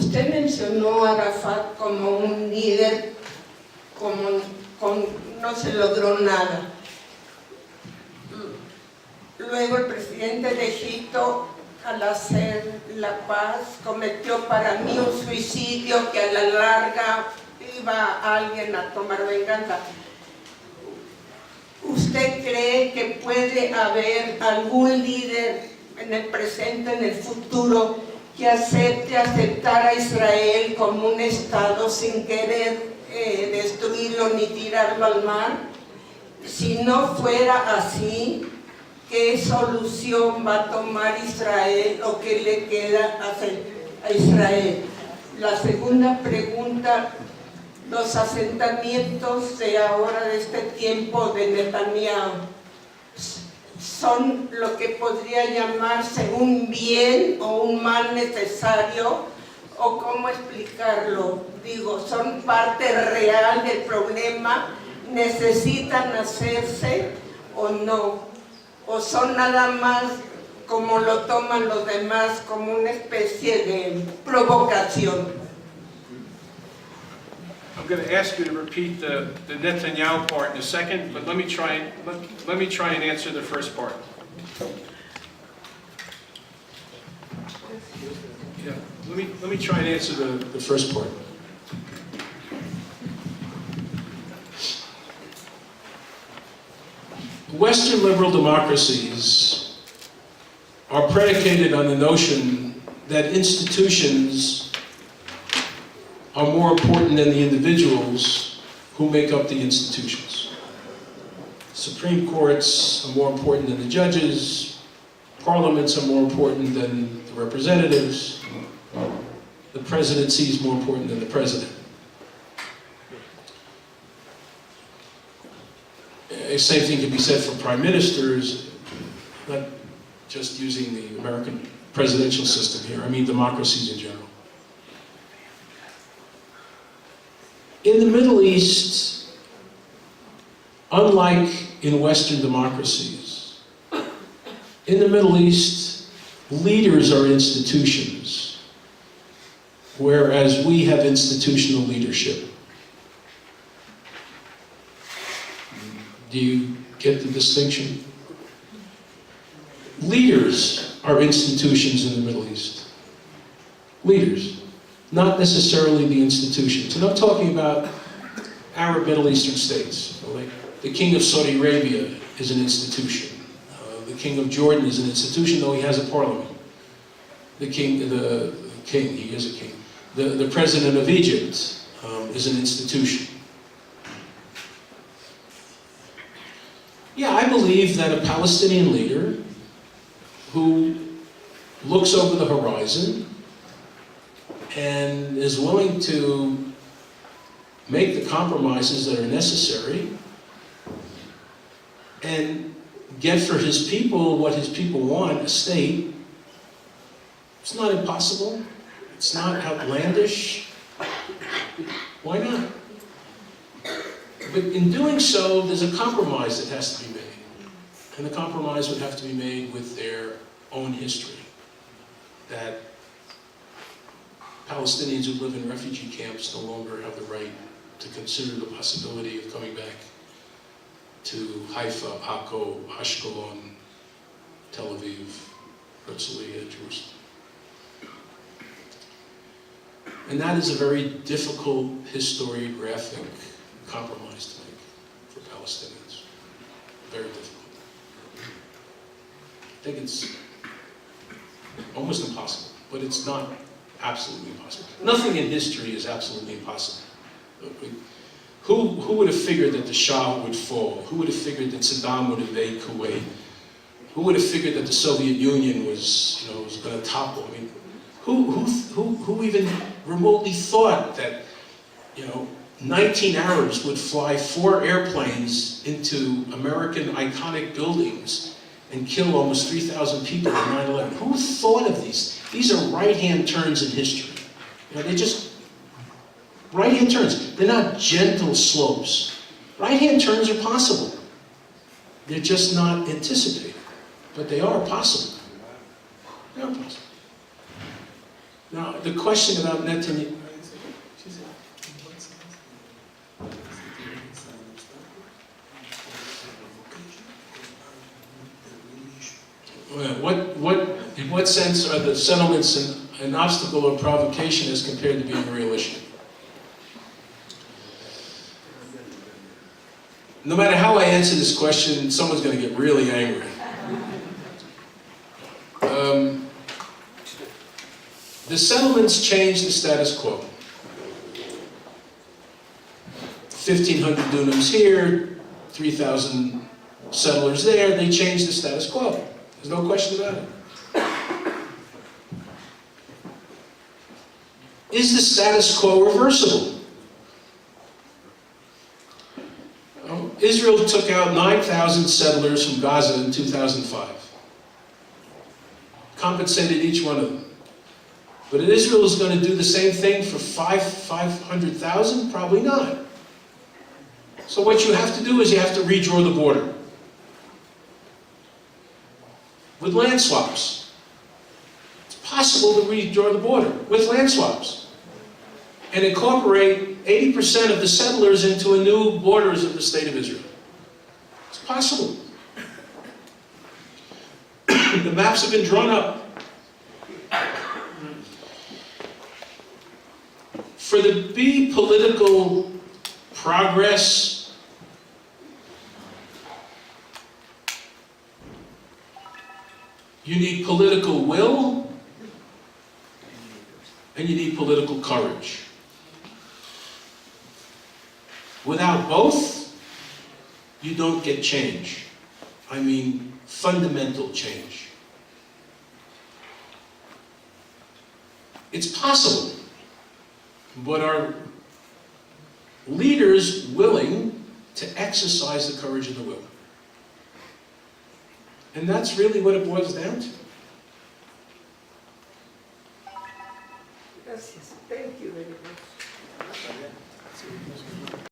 Usted mencionó a Arafat como un líder, no se logró nada. Luego el presidente de Egipto, al hacer la paz, cometió para mí un suicidio que a la larga iba alguien a tomar venganza. ¿Usted cree que puede haber algún líder en el presente, en el futuro, que aceptar a Israel como un Estado sin querer destruirlo ni tirarlo al mar? Si no fuera así, ¿qué solución va a tomar Israel o qué le queda a Israel? La segunda pregunta, los asentamientos de ahora, de este tiempo de Netanyahu, ¿son lo que podría llamarse un bien o un mal necesario? ¿O cómo explicarlo? Digo, ¿son parte real del problema? ¿Necesitan hacerse o no? ¿O son nada más, como lo toman los demás, como una especie de provocación? I'm going to ask you to repeat the Netanyahu part in a second, but let me try and answer the first part. Yeah, let me try and answer the first part. Western liberal democracies are predicated on the notion that institutions are more important than the individuals who make up the institutions. Supreme courts are more important than the judges. Parliaments are more important than the representatives. The presidency is more important than the president. The same thing can be said for prime ministers, not just using the American presidential system here, I mean democracies in general. In the Middle East, unlike in Western democracies, in the Middle East, leaders are institutions, whereas we have institutional leadership. Do you get the distinction? Leaders are institutions in the Middle East. Leaders, not necessarily the institutions. And I'm talking about Arab Middle Eastern states. Like the King of Saudi Arabia is an institution. The King of Jordan is an institution, though he has a parliament. The king, he is a king. The President of Egypt is an institution. Yeah, I believe that a Palestinian leader who looks over the horizon and is willing to make the compromises that are necessary and get for his people what his people want, a state, it's not impossible. It's not outlandish. Why not? But in doing so, there's a compromise that has to be made. And the compromise would have to be made with their own history. That Palestinians who live in refugee camps no longer have the right to consider the possibility of coming back to Haifa, Akko, Ashkelon, Tel Aviv, Herzliya, Jerusalem. And that is a very difficult historiographic compromise to make for Palestinians. Very difficult. I think it's almost impossible, but it's not absolutely impossible. Nothing in history is absolutely impossible. Who would have figured that the Shah would fall? Who would have figured that Saddam would invade Kuwait? Who would have figured that the Soviet Union was going to topple? I mean, who even remotely thought that, 19 Arabs would fly 4 airplanes into American iconic buildings and kill almost 3,000 people in 9/11? Who thought of these? These are right-hand turns in history. They're just right-hand turns. They're not gentle slopes. Right-hand turns are possible. They're just not anticipated, but they are possible. They are possible. Now, the question about Netanyahu, in what sense are the settlements an obstacle or provocation as compared to being a real issue? No matter how I answer this question, someone's going to get really angry. The settlements changed the status quo. 1,500 dunams here, 3,000 settlers there, they changed the status quo. There's no question about it. Is the status quo reversible? Israel took out 9,000 settlers from Gaza in 2005. Compensated each one of them. But Israel is going to do the same thing for 500,000? Probably not. So what you have to do is you have to redraw the border. With land swaps. It's possible to redraw the border with land swaps. And incorporate 80% of the settlers into a new borders of the state of Israel. It's possible. The maps have been drawn up. For there to be political progress, you need political will and you need political courage. Without both, you don't get change. I mean, fundamental change. It's possible, but are leaders willing to exercise the courage and the will? And that's really what it boils down to. Gracias. Thank you very much.